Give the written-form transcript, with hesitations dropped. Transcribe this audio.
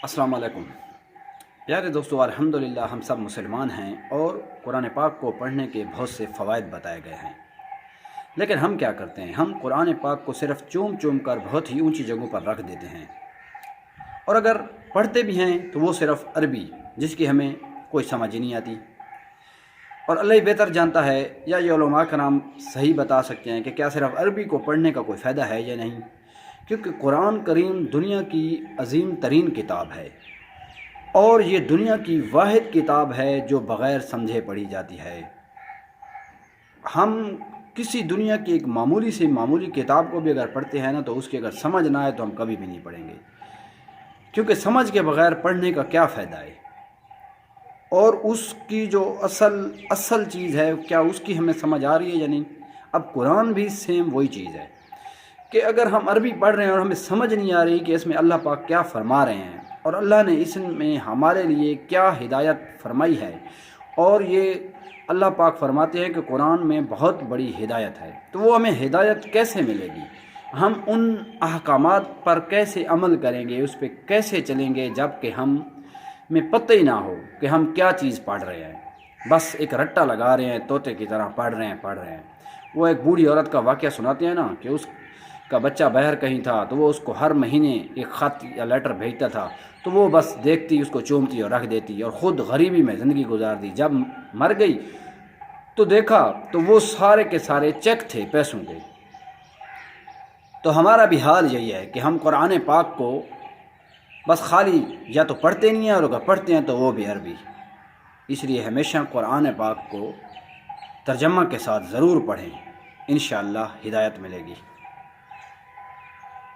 अस्सलाम वालेकुम प्यारे दोस्तों, अल्हम्दुलिल्लाह हम सब मुसलमान हैं और कुरान पाक को पढ़ने के बहुत से फ़वाइद बताए गए हैं। लेकिन हम क्या करते हैं, हम कुरान पाक को सिर्फ़ चूम चूम कर बहुत ही ऊंची जगहों पर रख देते हैं, और अगर पढ़ते भी हैं तो वो सिर्फ़ अरबी, जिसकी हमें कोई समझ ही नहीं आती। और अल्लाह ही बेहतर जानता है, या ये उलमा कराम सही बता सकते हैं कि क्या सिर्फ़ अरबी को पढ़ने का कोई फ़ायदा है या नहीं, क्योंकि कुरान करीम दुनिया की अजीम तरीन किताब है और ये दुनिया की वाहिद किताब है जो बग़ैर समझे पढ़ी जाती है। हम किसी दुनिया की एक मामूली से मामूली किताब को भी अगर पढ़ते हैं ना, तो उसकी अगर समझ ना आए तो हम कभी भी नहीं पढ़ेंगे, क्योंकि समझ के बग़ैर पढ़ने का क्या फ़ायदा है। और उसकी जो असल चीज़ है, क्या उसकी हमें समझ आ रही है या नहीं। अब कुरान भी सेम वही चीज़ है कि अगर हम अरबी पढ़ रहे हैं और हमें समझ नहीं आ रही कि इसमें अल्लाह पाक क्या फ़रमा रहे हैं और अल्लाह ने इसमें हमारे लिए क्या हिदायत फरमाई है, और ये अल्लाह पाक फरमाते हैं कि कुरान में बहुत बड़ी हिदायत है, तो वो हमें हिदायत कैसे मिलेगी, हम उन अहकामात पर कैसे अमल करेंगे, उस पर कैसे चलेंगे, जबकि हमें पता ही ना हो कि हम क्या चीज़ पढ़ रहे हैं, बस एक रट्टा लगा रहे हैं, तोते की तरह पढ़ रहे हैं। वो एक बूढ़ी औरत का वाक़या सुनाते हैं ना, कि उसका बच्चा बाहर कहीं था, तो वो उसको हर महीने एक ख़त या लेटर भेजता था, तो वो बस देखती, उसको चूमती और रख देती, और ख़ुद गरीबी में ज़िंदगी गुजार दी। जब मर गई तो देखा तो वो सारे के सारे चेक थे पैसों के। तो हमारा भी हाल यही है कि हम कुरान पाक को बस खाली या तो पढ़ते नहीं हैं, और अगर पढ़ते हैं तो वो भी अरबी। इसलिए हमेशा कुरान पाक को तर्जमा के साथ ज़रूर पढ़ें, इंशाअल्लाह हिदायत मिलेगी।